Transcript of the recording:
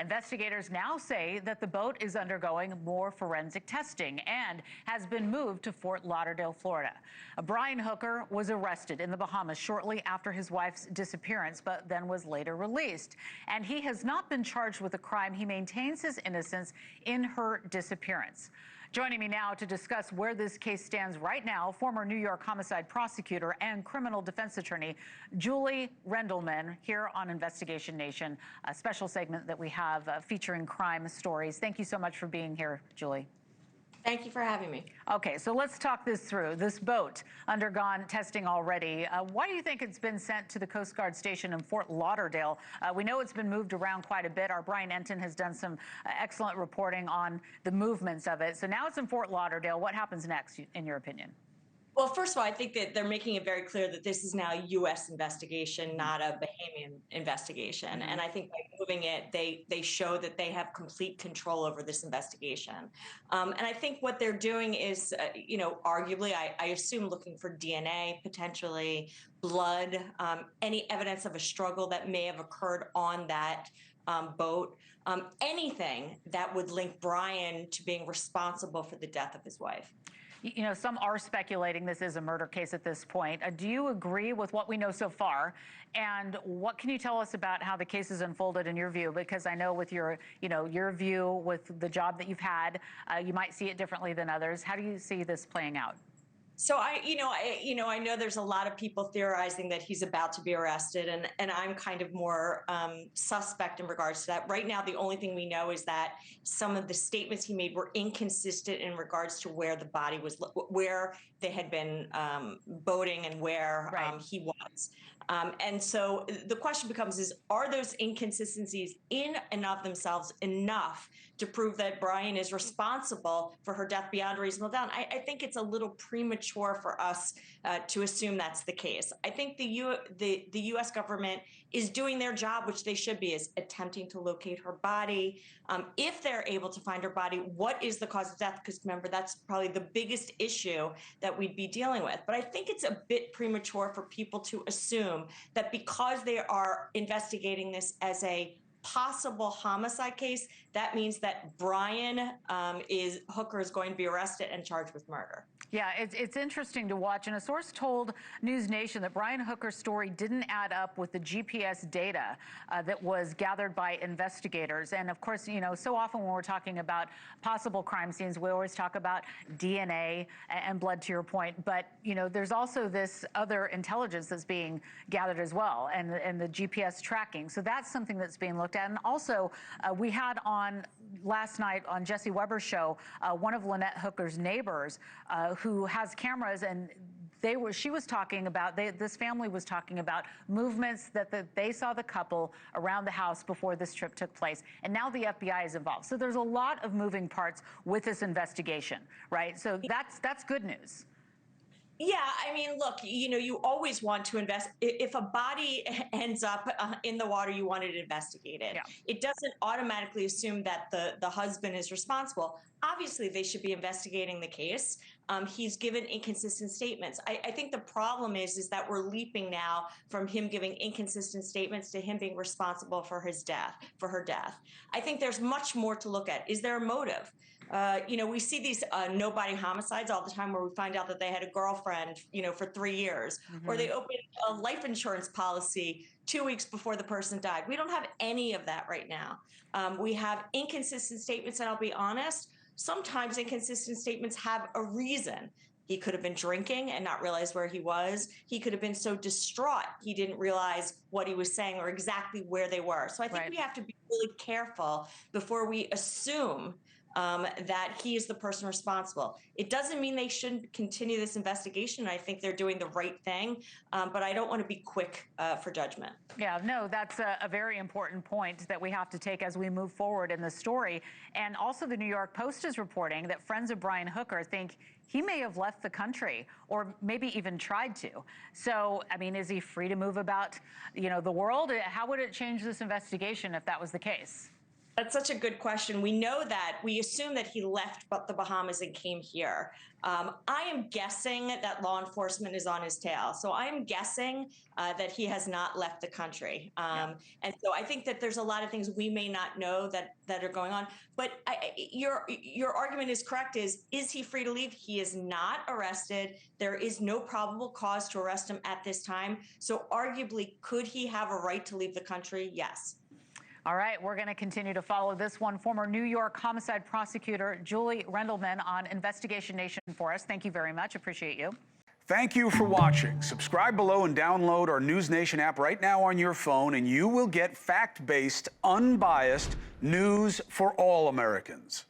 Investigators now say that the boat is undergoing more forensic testing and has been moved to Fort Lauderdale, Florida. Brian Hooker was arrested in the Bahamas shortly after his wife's disappearance, but then was later released. And he has not been charged with a crime. He maintains his innocence in her disappearance. Joining me now to discuss where this case stands right now, former New York homicide prosecutor and criminal defense attorney Julie Rendelman, here on Investigation Nation, a special segment that we have featuring crime stories. Thank you so much for being here, Julie. Thank you for having me. Okay, so let's talk this through. This boat undergone testing already. Why do you think it's been sent to the Coast Guard station in Fort Lauderdale? We know it's been moved around quite a bit. Our Brian Enton has done some excellent reporting on the movements of it. So now it's in Fort Lauderdale. What happens next, in your opinion? Well, first of all, I think that they're making it very clear that this is now a U.S. investigation, not a Bahamian investigation. And I think by moving it, they show that they have complete control over this investigation. And I think what they're doing is, arguably, I assume looking for DNA, potentially blood, any evidence of a struggle that may have occurred on that boat, anything that would link Brian to being responsible for the death of his wife. You know, some are speculating this is a murder case at this point. Do you agree with what we know so far? And what can you tell us about how the case has unfolded in your view? Because I know with your view with the job that you've had, you might see it differently than others. How do you see this playing out? So I know there's a lot of people theorizing that he's about to be arrested, and I'm kind of more suspect in regards to that. Right now, the only thing we know is that some of the statements he made were inconsistent in regards to where the body was, where they had been boating, and where he was. And so the question becomes are those inconsistencies in and of themselves enough to prove that Brian is responsible for her death beyond a reasonable doubt? I think it's a little premature for us to assume that's the case. I think the U.S. government is doing their job, which they should be, is attempting to locate her body. If they're able to find her body, what is the cause of death? Because remember, that's probably the biggest issue that we'd be dealing with. But I think it's a bit premature for people to assume that because they are investigating this as a possible homicide case, that means that Brian Hooker is going to be arrested and charged with murder. Yeah, it's interesting to watch. And a source told NewsNation that Brian Hooker's story didn't add up with the GPS data that was gathered by investigators. And of course, so often when we're talking about possible crime scenes, we always talk about DNA and blood, to your point. But, there's also this other intelligence that's being gathered as well, and the GPS tracking. So that's something that's being looked at. And also, we had on last night on Jesse Weber's show, one of Lynette Hooker's neighbors who has cameras, and she was talking about, this family was talking about movements that they saw the couple around the house before this trip took place. And now the FBI is involved. So there's a lot of moving parts with this investigation, right? So that's good news. Yeah, I mean, look, you always want to invest. If a body ends up in the water, you want it investigated. Yeah. It doesn't automatically assume that the husband is responsible. Obviously, they should be investigating the case. He's given inconsistent statements. I think the problem is that we're leaping now from him giving inconsistent statements to him being responsible for her death. I think there's much more to look at. Is there a motive? We see these no-body homicides all the time where we find out that they had a girlfriend, for 3 years, or they opened a life insurance policy 2 weeks before the person died. We don't have any of that right now. We have inconsistent statements, and I'll be honest, sometimes inconsistent statements have a reason. He could have been drinking and not realize where he was. He could have been so distraught he didn't realize what he was saying or exactly where they were. So I think we have to be really careful before we assume that he is the person responsible. It doesn't mean they shouldn't continue this investigation. I think they're doing the right thing, but I don't want to be quick for judgment. Yeah, no, that's a very important point that we have to take as we move forward in the story. And also the New York Post is reporting that friends of Brian Hooker think he may have left the country or maybe even tried to. So, I mean, is he free to move about, the world? How would it change this investigation if that was the case? That's such a good question. We assume that he left the Bahamas and came here. I am guessing that law enforcement is on his tail. So I'm guessing that he has not left the country. And so I think that there's a lot of things we may not know that are going on. But your argument is correct. Is he free to leave? He is not arrested. There is no probable cause to arrest him at this time. So arguably, could he have a right to leave the country? Yes. All right, we're going to continue to follow this one. Former New York homicide prosecutor Julie Rendelman on Investigation Nation for us. Thank you very much. Appreciate you. Thank you for watching. Subscribe below and download our NewsNation app right now on your phone, and you will get fact-based, unbiased news for all Americans.